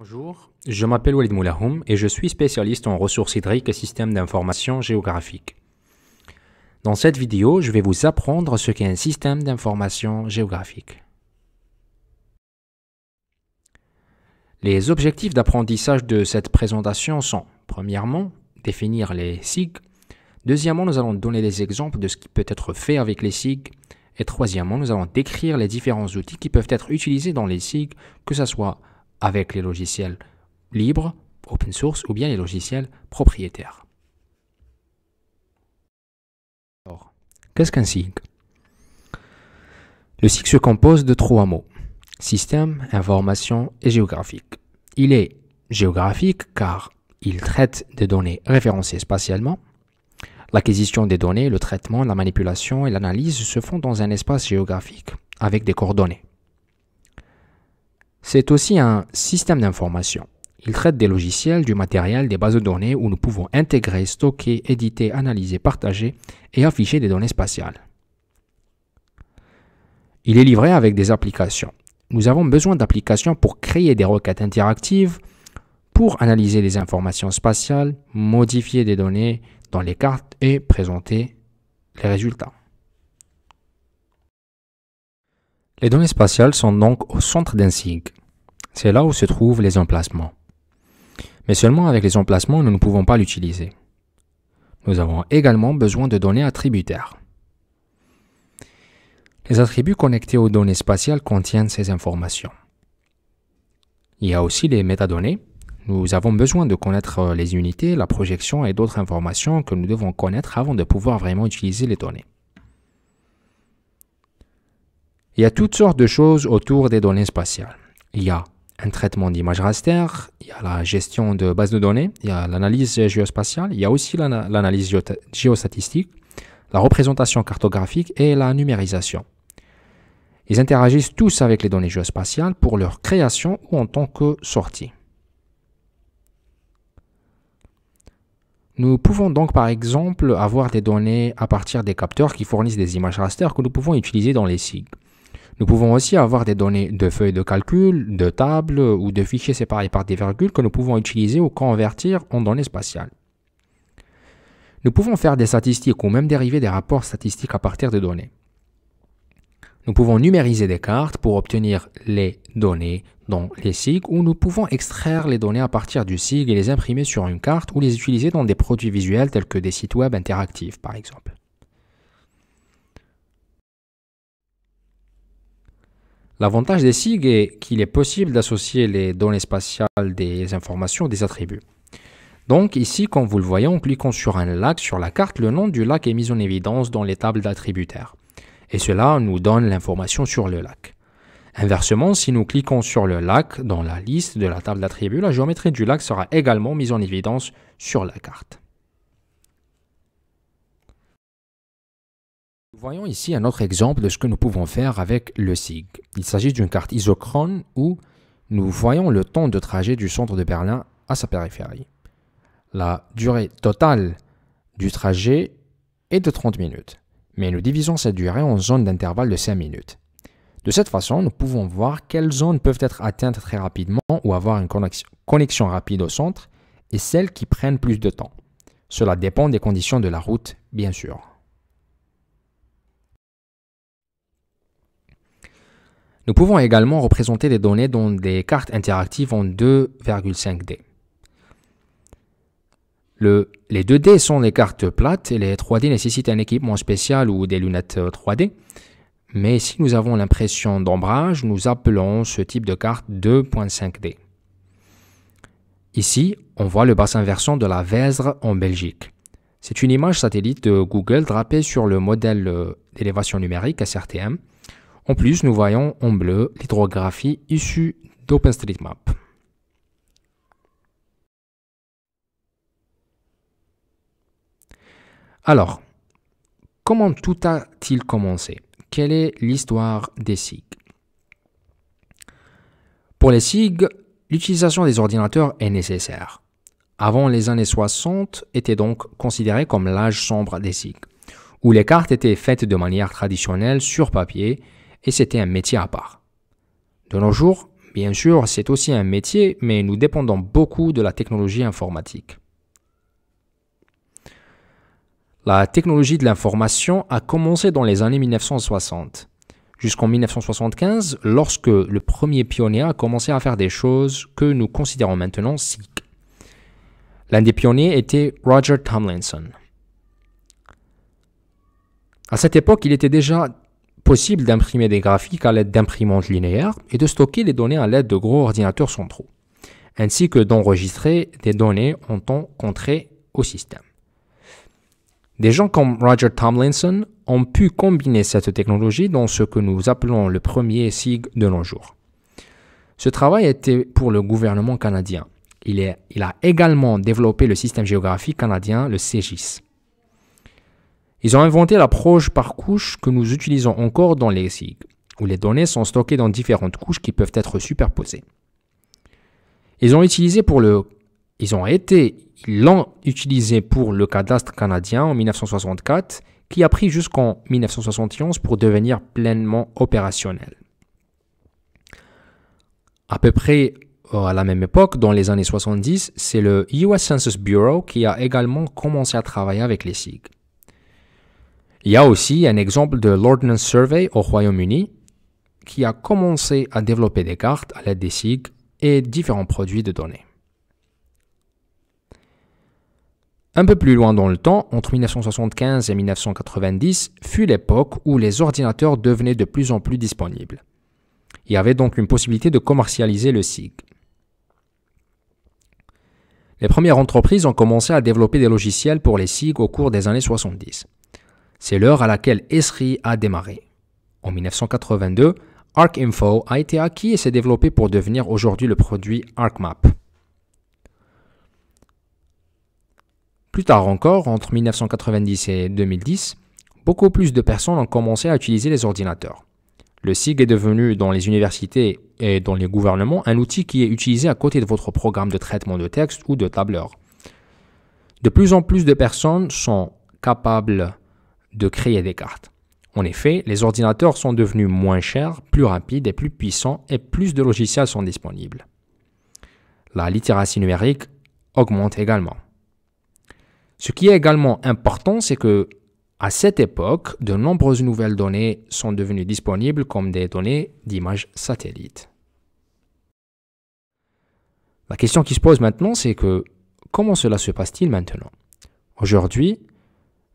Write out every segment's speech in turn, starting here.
Bonjour, je m'appelle Walid Moulahoum et je suis spécialiste en ressources hydriques et systèmes d'information géographique. Dans cette vidéo, je vais vous apprendre ce qu'est un système d'information géographique. Les objectifs d'apprentissage de cette présentation sont, premièrement, définir les SIG. Deuxièmement, nous allons donner des exemples de ce qui peut être fait avec les SIG. Et troisièmement, nous allons décrire les différents outils qui peuvent être utilisés dans les SIG, que ce soit avec les logiciels libres, open source, ou bien les logiciels propriétaires. Alors, qu'est-ce qu'un SIG? Le SIG se compose de trois mots: système, information et géographique. Il est géographique car il traite des données référencées spatialement. L'acquisition des données, le traitement, la manipulation et l'analyse se font dans un espace géographique avec des coordonnées. C'est aussi un système d'information. Il traite des logiciels, du matériel, des bases de données où nous pouvons intégrer, stocker, éditer, analyser, partager et afficher des données spatiales. Il est livré avec des applications. Nous avons besoin d'applications pour créer des requêtes interactives, pour analyser les informations spatiales, modifier des données dans les cartes et présenter les résultats. Les données spatiales sont donc au centre d'un SIG. C'est là où se trouvent les emplacements. Mais seulement avec les emplacements, nous ne pouvons pas l'utiliser. Nous avons également besoin de données attributaires. Les attributs connectés aux données spatiales contiennent ces informations. Il y a aussi les métadonnées. Nous avons besoin de connaître les unités, la projection et d'autres informations que nous devons connaître avant de pouvoir vraiment utiliser les données. Il y a toutes sortes de choses autour des données spatiales. Il y a un traitement d'images raster, il y a la gestion de bases de données, il y a l'analyse géospatiale, il y a aussi l'analyse géostatistique, la représentation cartographique et la numérisation. Ils interagissent tous avec les données géospatiales pour leur création ou en tant que sortie. Nous pouvons donc par exemple avoir des données à partir des capteurs qui fournissent des images raster que nous pouvons utiliser dans les SIG. Nous pouvons aussi avoir des données de feuilles de calcul, de tables ou de fichiers séparés par des virgules que nous pouvons utiliser ou convertir en données spatiales. Nous pouvons faire des statistiques ou même dériver des rapports statistiques à partir de données. Nous pouvons numériser des cartes pour obtenir les données dans les SIG ou nous pouvons extraire les données à partir du SIG et les imprimer sur une carte ou les utiliser dans des produits visuels tels que des sites web interactifs par exemple. L'avantage des SIG est qu'il est possible d'associer les données spatiales des informations des attributs. Donc ici, comme vous le voyez, en cliquant sur un lac sur la carte, le nom du lac est mis en évidence dans les tables d'attributaires. Et cela nous donne l'information sur le lac. Inversement, si nous cliquons sur le lac dans la liste de la table d'attributs, la géométrie du lac sera également mise en évidence sur la carte. Nous voyons ici un autre exemple de ce que nous pouvons faire avec le SIG. Il s'agit d'une carte isochrone où nous voyons le temps de trajet du centre de Berlin à sa périphérie. La durée totale du trajet est de 30 minutes. Mais nous divisons cette durée en zones d'intervalle de 5 minutes. De cette façon, nous pouvons voir quelles zones peuvent être atteintes très rapidement ou avoir une connexion rapide au centre et celles qui prennent plus de temps. Cela dépend des conditions de la route, bien sûr. Nous pouvons également représenter des données dans des cartes interactives en 2,5D. Les 2D sont les cartes plates et les 3D nécessitent un équipement spécial ou des lunettes 3D. Mais si nous avons l'impression d'ombrage, nous appelons ce type de carte 2.5D. Ici, on voit le bassin versant de la Vézre en Belgique. C'est une image satellite de Google drapée sur le modèle d'élévation numérique SRTM. En plus, nous voyons en bleu l'hydrographie issue d'OpenStreetMap. Alors, comment tout a-t-il commencé? Quelle est l'histoire des SIG? Pour les SIG, l'utilisation des ordinateurs est nécessaire. Avant les années 60 était donc considéré comme l'âge sombre des SIG, où les cartes étaient faites de manière traditionnelle sur papier et c'était un métier à part. De nos jours, bien sûr, c'est aussi un métier, mais nous dépendons beaucoup de la technologie informatique. La technologie de l'information a commencé dans les années 1960, jusqu'en 1975, lorsque le premier pionnier a commencé à faire des choses que nous considérons maintenant SIG. L'un des pionniers était Roger Tomlinson. À cette époque, il était déjà possible d'imprimer des graphiques à l'aide d'imprimantes linéaires et de stocker les données à l'aide de gros ordinateurs centraux, ainsi que d'enregistrer des données en temps contrait au système. Des gens comme Roger Tomlinson ont pu combiner cette technologie dans ce que nous appelons le premier SIG de nos jours. Ce travail était pour le gouvernement canadien. Il a également développé le système géographique canadien, le CGIS. Ils ont inventé l'approche par couche que nous utilisons encore dans les SIG, où les données sont stockées dans différentes couches qui peuvent être superposées. Ils l'ont utilisé pour le cadastre canadien en 1964, qui a pris jusqu'en 1971 pour devenir pleinement opérationnel. À peu près à la même époque, dans les années 70, c'est le US Census Bureau qui a également commencé à travailler avec les SIG. Il y a aussi un exemple de l'Ordnance Survey au Royaume-Uni qui a commencé à développer des cartes à l'aide des SIG et différents produits de données. Un peu plus loin dans le temps, entre 1975 et 1990, fut l'époque où les ordinateurs devenaient de plus en plus disponibles. Il y avait donc une possibilité de commercialiser le SIG. Les premières entreprises ont commencé à développer des logiciels pour les SIG au cours des années 70. C'est l'heure à laquelle Esri a démarré. En 1982, ArcInfo a été acquis et s'est développé pour devenir aujourd'hui le produit ArcMap. Plus tard encore, entre 1990 et 2010, beaucoup plus de personnes ont commencé à utiliser les ordinateurs. Le SIG est devenu dans les universités et dans les gouvernements un outil qui est utilisé à côté de votre programme de traitement de texte ou de tableur. De plus en plus de personnes sont capables de créer des cartes. En effet, les ordinateurs sont devenus moins chers, plus rapides et plus puissants et plus de logiciels sont disponibles. La littératie numérique augmente également. Ce qui est également important, c'est que à cette époque, de nombreuses nouvelles données sont devenues disponibles comme des données d'images satellites. La question qui se pose maintenant, c'est que comment cela se passe-t-il maintenant? Aujourd'hui,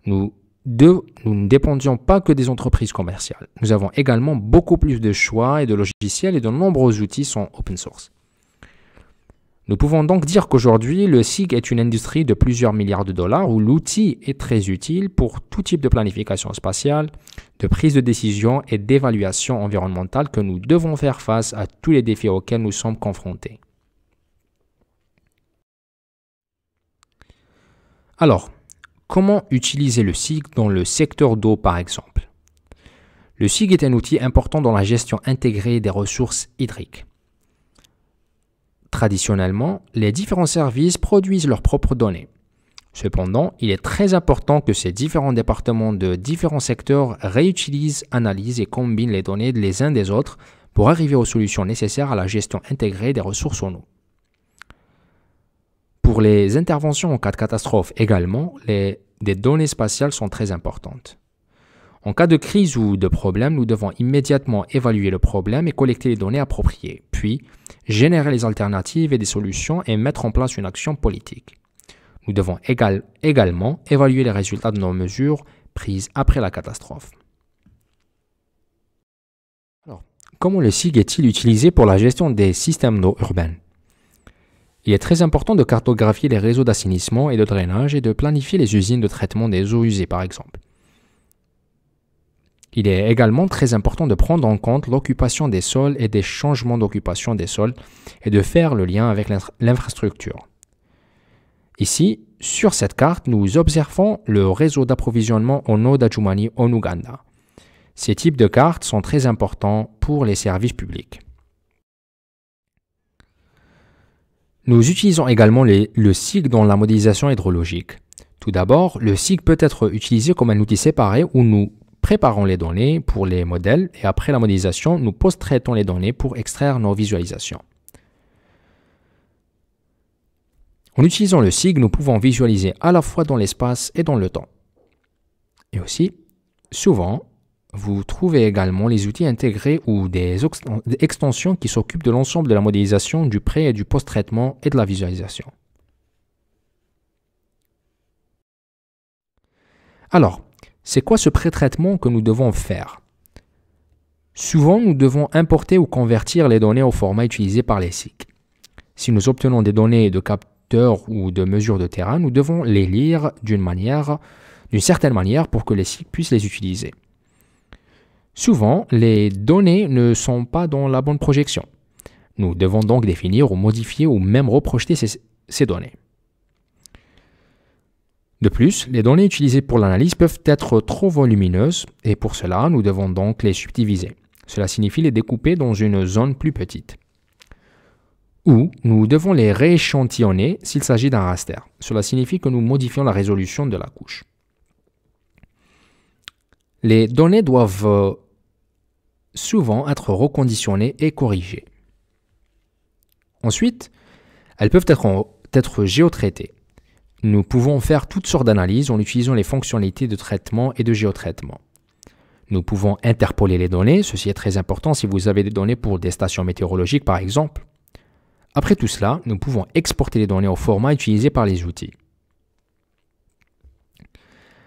nous ne dépendions pas que des entreprises commerciales. Nous avons également beaucoup plus de choix et de logiciels et de nombreux outils sont open source. Nous pouvons donc dire qu'aujourd'hui, le SIG est une industrie de plusieurs milliards de dollars où l'outil est très utile pour tout type de planification spatiale, de prise de décision et d'évaluation environnementale que nous devons faire face à tous les défis auxquels nous sommes confrontés. Alors, comment utiliser le SIG dans le secteur d'eau par exemple? Le SIG est un outil important dans la gestion intégrée des ressources hydriques. Traditionnellement, les différents services produisent leurs propres données. Cependant, il est très important que ces différents départements de différents secteurs réutilisent, analysent et combinent les données les uns des autres pour arriver aux solutions nécessaires à la gestion intégrée des ressources en eau. Pour les interventions en cas de catastrophe également, des données spatiales sont très importantes. En cas de crise ou de problème, nous devons immédiatement évaluer le problème et collecter les données appropriées, puis générer les alternatives et des solutions et mettre en place une action politique. Nous devons également évaluer les résultats de nos mesures prises après la catastrophe. Alors, comment le SIG est-il utilisé pour la gestion des systèmes d'eau urbains? Il est très important de cartographier les réseaux d'assainissement et de drainage et de planifier les usines de traitement des eaux usées par exemple. Il est également très important de prendre en compte l'occupation des sols et des changements d'occupation des sols et de faire le lien avec l'infrastructure. Ici, sur cette carte, nous observons le réseau d'approvisionnement en eau d'Adjumani en Ouganda. Ces types de cartes sont très importants pour les services publics. Nous utilisons également le SIG dans la modélisation hydrologique. Tout d'abord, le SIG peut être utilisé comme un outil séparé où nous préparons les données pour les modèles et après la modélisation, nous post-traitons les données pour extraire nos visualisations. En utilisant le SIG, nous pouvons visualiser à la fois dans l'espace et dans le temps. Et aussi, souvent, vous trouvez également les outils intégrés ou des extensions qui s'occupent de l'ensemble de la modélisation, du pré- et du post-traitement et de la visualisation. Alors, c'est quoi ce pré-traitement que nous devons faire? Souvent, nous devons importer ou convertir les données au format utilisé par les SIG. Si nous obtenons des données de capteurs ou de mesures de terrain, nous devons les lire d'une certaine manière pour que les SIG puissent les utiliser. Souvent, les données ne sont pas dans la bonne projection. Nous devons donc définir ou modifier ou même reprojeter ces données. De plus, les données utilisées pour l'analyse peuvent être trop volumineuses et pour cela, nous devons donc les subdiviser. Cela signifie les découper dans une zone plus petite. Ou nous devons les rééchantillonner s'il s'agit d'un raster. Cela signifie que nous modifions la résolution de la couche. Les données doivent souvent être reconditionnées et corrigées. Ensuite, elles peuvent être géotraitées. Nous pouvons faire toutes sortes d'analyses en utilisant les fonctionnalités de traitement et de géotraitement. Nous pouvons interpoler les données, ceci est très important si vous avez des données pour des stations météorologiques par exemple. Après tout cela, nous pouvons exporter les données au format utilisé par les outils.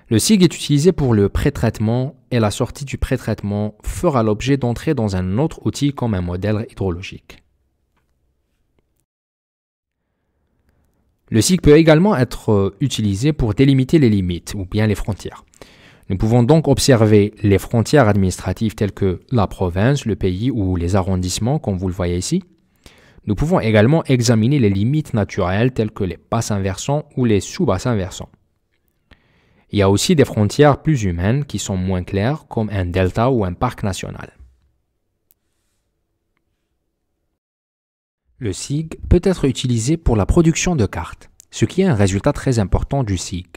Le SIG est utilisé pour le pré-traitement et la sortie du pré-traitement fera l'objet d'entrer dans un autre outil comme un modèle hydrologique. Le SIG peut également être utilisé pour délimiter les limites ou bien les frontières. Nous pouvons donc observer les frontières administratives telles que la province, le pays ou les arrondissements comme vous le voyez ici. Nous pouvons également examiner les limites naturelles telles que les bassins versants ou les sous-bassins versants. Il y a aussi des frontières plus humaines qui sont moins claires comme un delta ou un parc national. Le SIG peut être utilisé pour la production de cartes, ce qui est un résultat très important du SIG.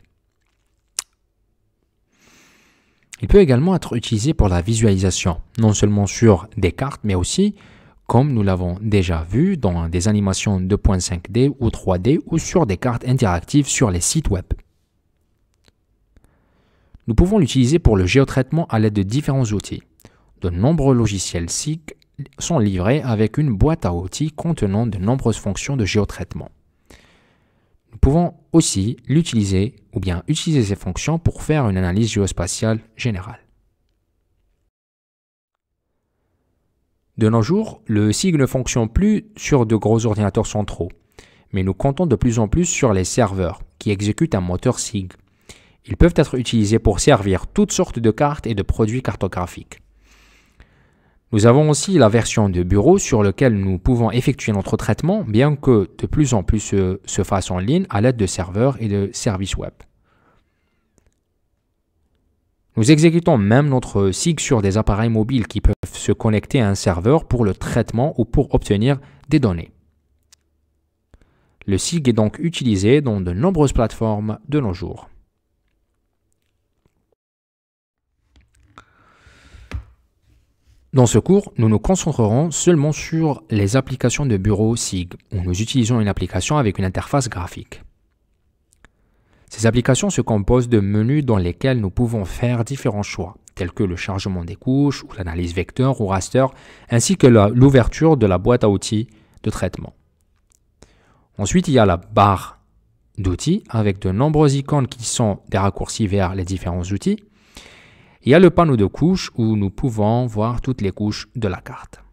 Il peut également être utilisé pour la visualisation, non seulement sur des cartes, mais aussi, comme nous l'avons déjà vu, dans des animations 2.5D ou 3D ou sur des cartes interactives sur les sites web. Nous pouvons l'utiliser pour le géotraitement à l'aide de différents outils. De nombreux logiciels SIG sont livrés avec une boîte à outils contenant de nombreuses fonctions de géotraitement. Nous pouvons aussi l'utiliser ou bien utiliser ces fonctions pour faire une analyse géospatiale générale. De nos jours, le SIG ne fonctionne plus sur de gros ordinateurs centraux, mais nous comptons de plus en plus sur les serveurs qui exécutent un moteur SIG. Ils peuvent être utilisés pour servir toutes sortes de cartes et de produits cartographiques. Nous avons aussi la version de bureau sur laquelle nous pouvons effectuer notre traitement, bien que de plus en plus se fasse en ligne à l'aide de serveurs et de services web. Nous exécutons même notre SIG sur des appareils mobiles qui peuvent se connecter à un serveur pour le traitement ou pour obtenir des données. Le SIG est donc utilisé dans de nombreuses plateformes de nos jours. Dans ce cours, nous nous concentrerons seulement sur les applications de bureau SIG, où nous utilisons une application avec une interface graphique. Ces applications se composent de menus dans lesquels nous pouvons faire différents choix, tels que le chargement des couches, ou l'analyse vecteur ou raster, ainsi que l'ouverture de la boîte à outils de traitement. Ensuite, il y a la barre d'outils avec de nombreuses icônes qui sont des raccourcis vers les différents outils. Il y a le panneau de couches où nous pouvons voir toutes les couches de la carte.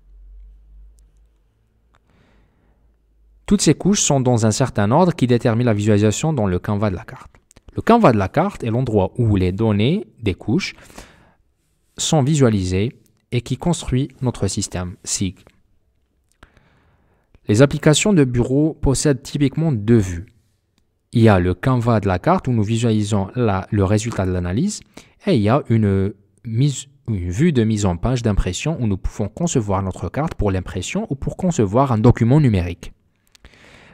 Toutes ces couches sont dans un certain ordre qui détermine la visualisation dans le canevas de la carte. Le canevas de la carte est l'endroit où les données des couches sont visualisées et qui construit notre système SIG. Les applications de bureau possèdent typiquement deux vues. Il y a le canevas de la carte où nous visualisons le résultat de l'analyse et il y a une vue de mise en page d'impression où nous pouvons concevoir notre carte pour l'impression ou pour concevoir un document numérique.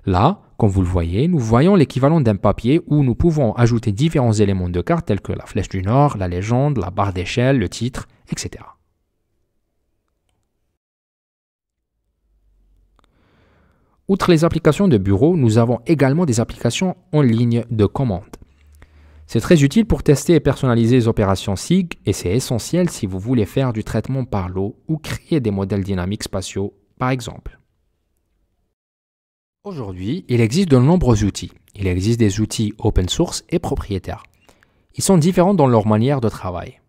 Là, comme vous le voyez, nous voyons l'équivalent d'un papier où nous pouvons ajouter différents éléments de carte tels que la flèche du nord, la légende, la barre d'échelle, le titre, etc. Outre les applications de bureau, nous avons également des applications en ligne de commande. C'est très utile pour tester et personnaliser les opérations SIG et c'est essentiel si vous voulez faire du traitement par l'eau ou créer des modèles dynamiques spatiaux, par exemple. Aujourd'hui, il existe de nombreux outils. Il existe des outils open source et propriétaires. Ils sont différents dans leur manière de travail.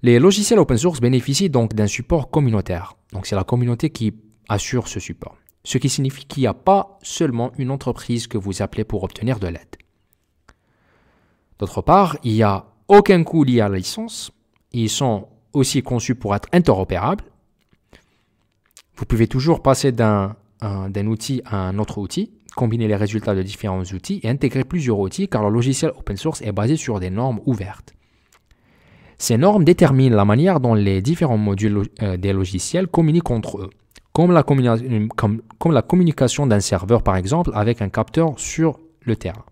Les logiciels open source bénéficient donc d'un support communautaire. Donc c'est la communauté qui assure ce support. Ce qui signifie qu'il n'y a pas seulement une entreprise que vous appelez pour obtenir de l'aide. D'autre part, il n'y a aucun coût lié à la licence. Ils sont aussi conçus pour être interopérables. Vous pouvez toujours passer d'un outil à un autre outil, combiner les résultats de différents outils et intégrer plusieurs outils car le logiciel open source est basé sur des normes ouvertes. Ces normes déterminent la manière dont les différents modules des logiciels communiquent entre eux, comme la communication d'un serveur par exemple avec un capteur sur le terrain.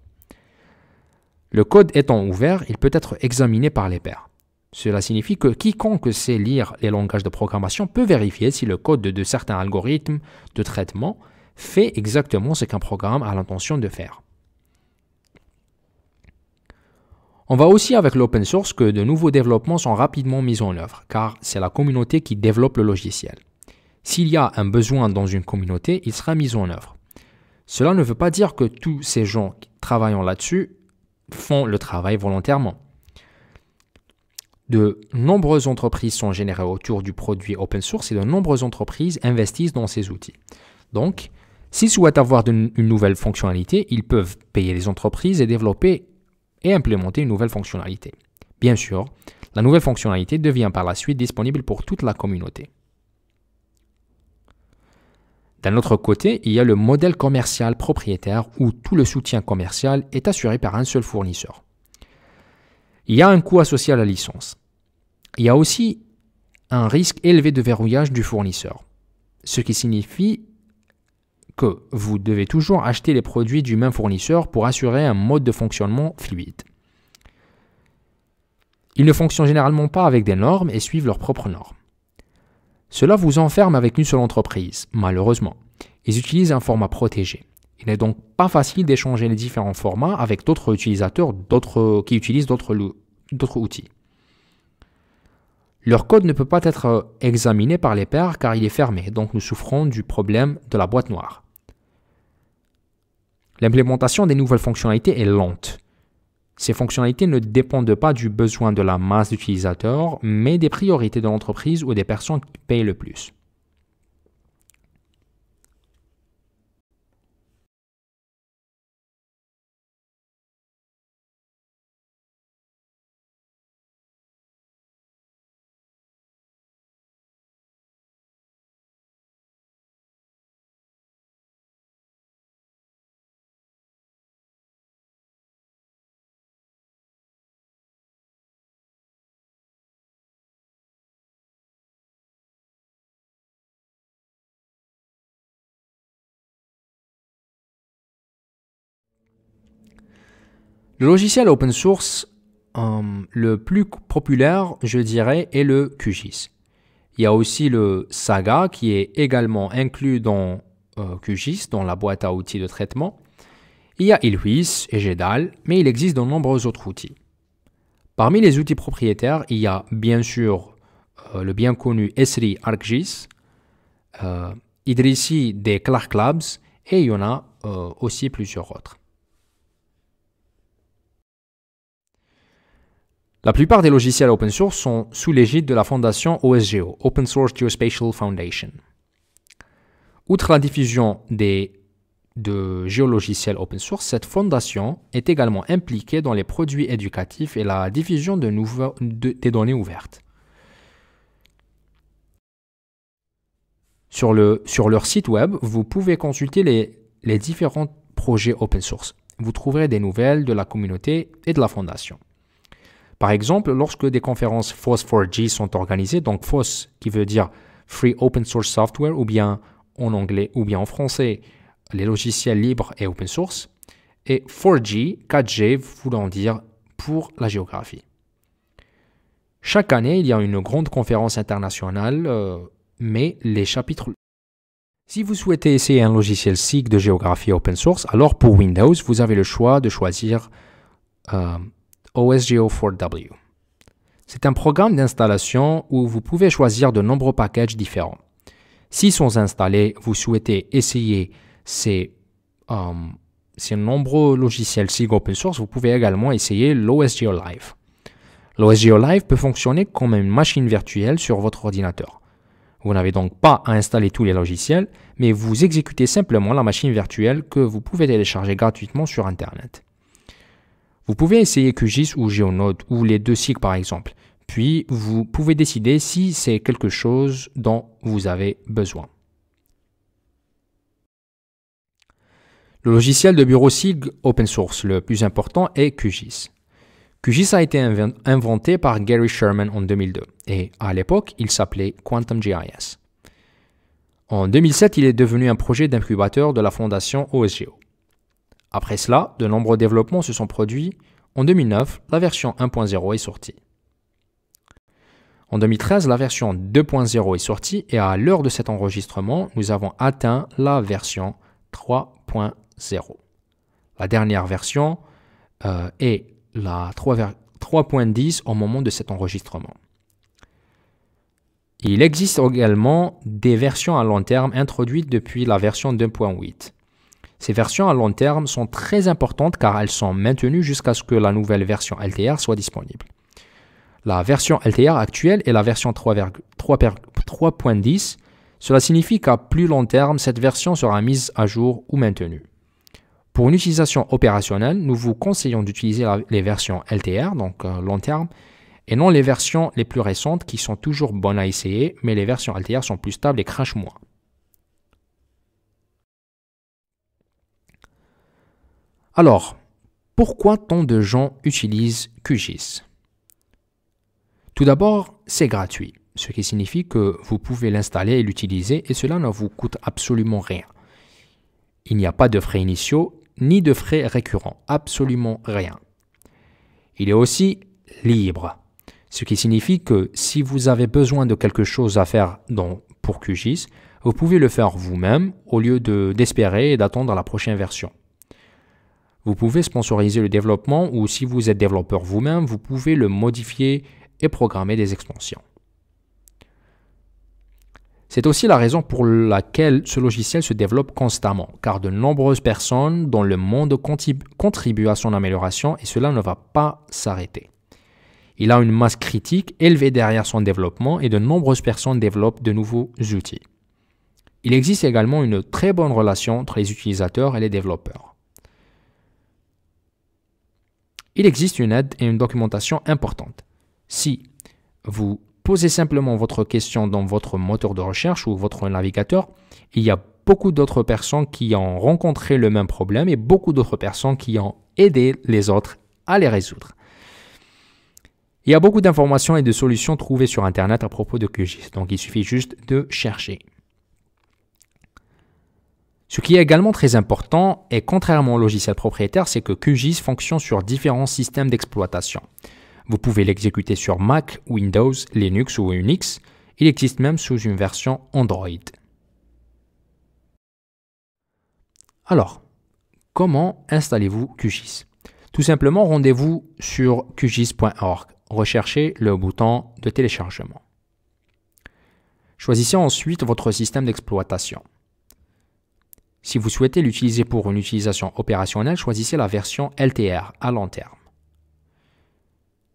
Le code étant ouvert, il peut être examiné par les pairs. Cela signifie que quiconque sait lire les langages de programmation peut vérifier si le code de certains algorithmes de traitement fait exactement ce qu'un programme a l'intention de faire. On voit aussi avec l'open source que de nouveaux développements sont rapidement mis en œuvre, car c'est la communauté qui développe le logiciel. S'il y a un besoin dans une communauté, il sera mis en œuvre. Cela ne veut pas dire que tous ces gens travaillant là-dessus font le travail volontairement. De nombreuses entreprises sont générées autour du produit open source et de nombreuses entreprises investissent dans ces outils. Donc, s'ils souhaitent avoir une nouvelle fonctionnalité, ils peuvent payer les entreprises et développer et implémenter une nouvelle fonctionnalité. Bien sûr, la nouvelle fonctionnalité devient par la suite disponible pour toute la communauté. D'un autre côté, il y a le modèle commercial propriétaire où tout le soutien commercial est assuré par un seul fournisseur. Il y a un coût associé à la licence. Il y a aussi un risque élevé de verrouillage du fournisseur, ce qui signifie que vous devez toujours acheter les produits du même fournisseur pour assurer un mode de fonctionnement fluide. Ils ne fonctionnent généralement pas avec des normes et suivent leurs propres normes. Cela vous enferme avec une seule entreprise, malheureusement. Ils utilisent un format protégé. Il n'est donc pas facile d'échanger les différents formats avec d'autres utilisateurs qui utilisent d'autres outils. Leur code ne peut pas être examiné par les pairs car il est fermé, donc nous souffrons du problème de la boîte noire. L'implémentation des nouvelles fonctionnalités est lente. Ces fonctionnalités ne dépendent pas du besoin de la masse d'utilisateurs, mais des priorités de l'entreprise ou des personnes qui payent le plus. Le logiciel open source le plus populaire, je dirais, est le QGIS. Il y a aussi le Saga qui est également inclus dans QGIS, dans la boîte à outils de traitement. Il y a Illuis et Gedal, mais il existe de nombreux autres outils. Parmi les outils propriétaires, il y a bien sûr le bien connu Esri ArcGIS, Idrissi des Clark Labs et il y en a aussi plusieurs autres. La plupart des logiciels open source sont sous l'égide de la fondation OSGeo, Open Source Geospatial Foundation. Outre la diffusion de géologiciels open source, cette fondation est également impliquée dans les produits éducatifs et la diffusion des données ouvertes. Sur leur site web, vous pouvez consulter les différents projets open source. Vous trouverez des nouvelles de la communauté et de la fondation. Par exemple, lorsque des conférences FOSS4G sont organisées, donc FOSS qui veut dire Free Open Source Software, ou bien en anglais, ou bien en français, les logiciels libres et open source, et 4G, 4G voulant dire pour la géographie. Chaque année, il y a une grande conférence internationale, mais les chapitres... Si vous souhaitez essayer un logiciel SIG de géographie open source, alors pour Windows, vous avez le choix de choisir OSGeo4W. C'est un programme d'installation où vous pouvez choisir de nombreux packages différents. S'ils sont installés, vous souhaitez essayer ces nombreux logiciels SIG open source, vous pouvez également essayer l'OSGeo Live. L'OSGeo Live peut fonctionner comme une machine virtuelle sur votre ordinateur. Vous n'avez donc pas à installer tous les logiciels, mais vous exécutez simplement la machine virtuelle que vous pouvez télécharger gratuitement sur Internet. Vous pouvez essayer QGIS ou GeoNode ou les deux SIG par exemple, puis vous pouvez décider si c'est quelque chose dont vous avez besoin. Le logiciel de bureau SIG open source le plus important est QGIS. QGIS a été inventé par Gary Sherman en 2002 et à l'époque, il s'appelait QuantumGIS. En 2007, il est devenu un projet d'incubateur de la fondation OSGeo. Après cela, de nombreux développements se sont produits. En 2009, la version 1.0 est sortie. En 2013, la version 2.0 est sortie et à l'heure de cet enregistrement, nous avons atteint la version 3.0. La dernière version est la 3.10 au moment de cet enregistrement. Il existe également des versions à long terme introduites depuis la version 2.8. Ces versions à long terme sont très importantes car elles sont maintenues jusqu'à ce que la nouvelle version LTR soit disponible. La version LTR actuelle est la version 3.10. Cela signifie qu'à plus long terme, cette version sera mise à jour ou maintenue. Pour une utilisation opérationnelle, nous vous conseillons d'utiliser les versions LTR, donc long terme, et non les versions les plus récentes qui sont toujours bonnes à essayer, mais les versions LTR sont plus stables et crachent moins. Alors, pourquoi tant de gens utilisent QGIS? Tout d'abord, c'est gratuit, ce qui signifie que vous pouvez l'installer et l'utiliser et cela ne vous coûte absolument rien. Il n'y a pas de frais initiaux ni de frais récurrents, absolument rien. Il est aussi libre, ce qui signifie que si vous avez besoin de quelque chose à faire pour QGIS, vous pouvez le faire vous-même au lieu d'espérer et d'attendre la prochaine version. Vous pouvez sponsoriser le développement ou si vous êtes développeur vous-même, vous pouvez le modifier et programmer des extensions. C'est aussi la raison pour laquelle ce logiciel se développe constamment, car de nombreuses personnes dans le monde contribuent à son amélioration et cela ne va pas s'arrêter. Il a une masse critique élevée derrière son développement et de nombreuses personnes développent de nouveaux outils. Il existe également une très bonne relation entre les utilisateurs et les développeurs. Il existe une aide et une documentation importante. Si vous posez simplement votre question dans votre moteur de recherche ou votre navigateur, il y a beaucoup d'autres personnes qui ont rencontré le même problème et beaucoup d'autres personnes qui ont aidé les autres à les résoudre. Il y a beaucoup d'informations et de solutions trouvées sur Internet à propos de QGIS, donc il suffit juste de chercher. Ce qui est également très important, et contrairement au logiciel propriétaire, c'est que QGIS fonctionne sur différents systèmes d'exploitation. Vous pouvez l'exécuter sur Mac, Windows, Linux ou Unix. Il existe même sous une version Android. Alors, comment installez-vous QGIS? Tout simplement, rendez-vous sur qgis.org. Recherchez le bouton de téléchargement. Choisissez ensuite votre système d'exploitation. Si vous souhaitez l'utiliser pour une utilisation opérationnelle, choisissez la version LTR à long terme.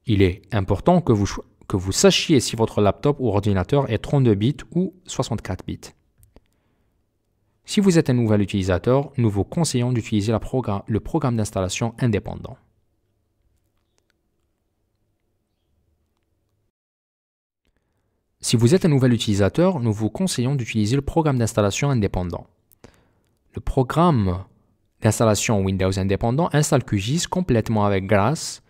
Il est important que vous sachiez si votre laptop ou ordinateur est 32 bits ou 64 bits. Si vous êtes un nouvel utilisateur, nous vous conseillons d'utiliser le programme d'installation indépendant. Si vous êtes un nouvel utilisateur, nous vous conseillons d'utiliser le programme d'installation indépendant. Le programme d'installation Windows indépendant installe QGIS complètement avec grâce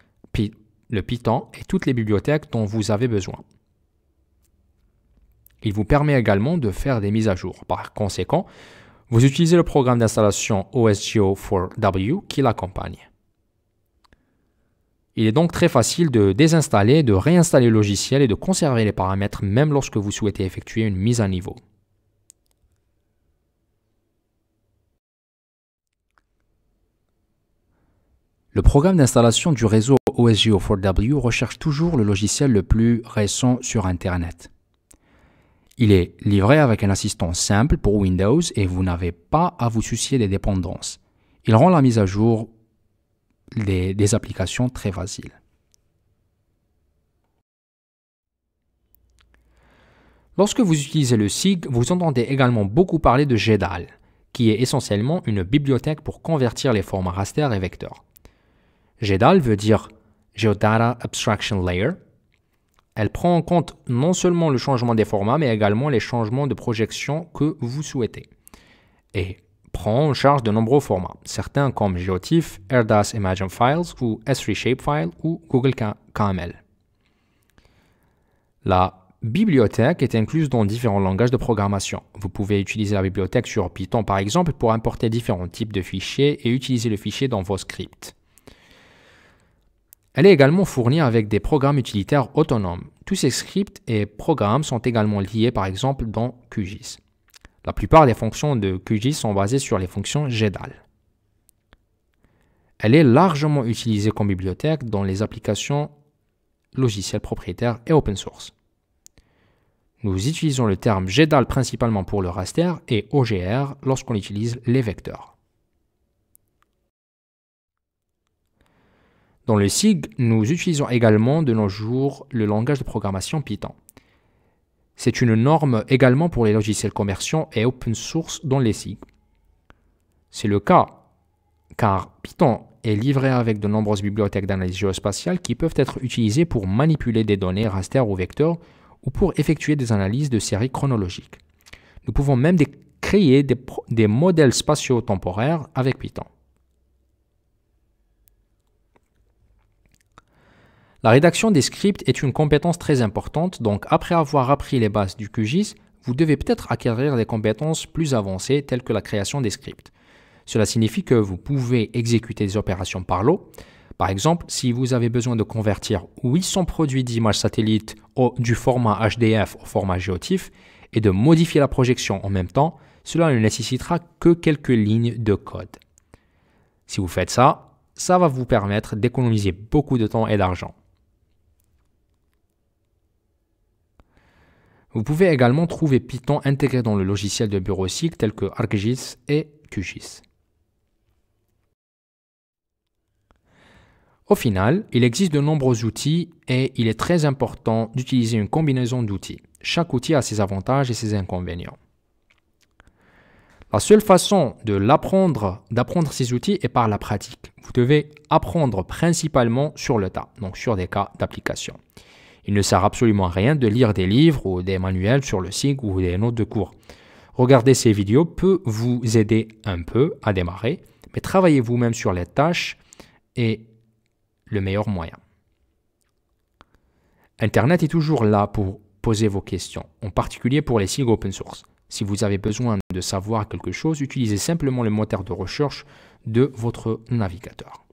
le Python et toutes les bibliothèques dont vous avez besoin. Il vous permet également de faire des mises à jour. Par conséquent, Vous utilisez le programme d'installation OSGeo4W qui l'accompagne. Il est donc très facile de désinstaller, de réinstaller le logiciel et de conserver les paramètres même lorsque vous souhaitez effectuer une mise à niveau. Le programme d'installation du réseau OSGeo4W recherche toujours le logiciel le plus récent sur Internet. Il est livré avec un assistant simple pour Windows et vous n'avez pas à vous soucier des dépendances. Il rend la mise à jour des applications très facile. Lorsque vous utilisez le SIG, vous entendez également beaucoup parler de GEDAL, qui est essentiellement une bibliothèque pour convertir les formats raster et vecteurs. GEDAL veut dire Geodata Abstraction Layer. Elle prend en compte non seulement le changement des formats, mais également les changements de projection que vous souhaitez. Et prend en charge de nombreux formats, certains comme GeoTIFF, AirDAS Imagine Files ou S3 Shapefile ou Google KML. La bibliothèque est incluse dans différents langages de programmation. Vous pouvez utiliser la bibliothèque sur Python par exemple pour importer différents types de fichiers et utiliser le fichier dans vos scripts. Elle est également fournie avec des programmes utilitaires autonomes. Tous ces scripts et programmes sont également liés par exemple dans QGIS. La plupart des fonctions de QGIS sont basées sur les fonctions GEDAL. Elle est largement utilisée comme bibliothèque dans les applications logicielles propriétaires et open source. Nous utilisons le terme GEDAL principalement pour le raster et OGR lorsqu'on utilise les vecteurs. Dans le SIG, nous utilisons également de nos jours le langage de programmation Python. C'est une norme également pour les logiciels commerciaux et open source dans les SIG. C'est le cas car Python est livré avec de nombreuses bibliothèques d'analyse géospatiale qui peuvent être utilisées pour manipuler des données raster ou vecteurs ou pour effectuer des analyses de séries chronologiques. Nous pouvons même créer des modèles spatio-temporaires avec Python. La rédaction des scripts est une compétence très importante, donc après avoir appris les bases du QGIS, vous devez peut-être acquérir des compétences plus avancées telles que la création des scripts. Cela signifie que vous pouvez exécuter des opérations par lot. Par exemple, si vous avez besoin de convertir 800 produits d'images satellites du format HDF au format GeoTIFF et de modifier la projection en même temps, cela ne nécessitera que quelques lignes de code. Si vous faites ça, ça va vous permettre d'économiser beaucoup de temps et d'argent. Vous pouvez également trouver Python intégré dans le logiciel de bureau SIG tels que ArcGIS et QGIS. Au final, il existe de nombreux outils et il est très important d'utiliser une combinaison d'outils. Chaque outil a ses avantages et ses inconvénients. La seule façon d'apprendre ces outils est par la pratique. Vous devez apprendre principalement sur le tas, donc sur des cas d'application. Il ne sert absolument à rien de lire des livres ou des manuels sur le SIG ou des notes de cours. Regarder ces vidéos peut vous aider un peu à démarrer, mais travaillez vous-même sur les tâches et le meilleur moyen. Internet est toujours là pour poser vos questions, en particulier pour les SIG open source. Si vous avez besoin de savoir quelque chose, utilisez simplement le moteur de recherche de votre navigateur.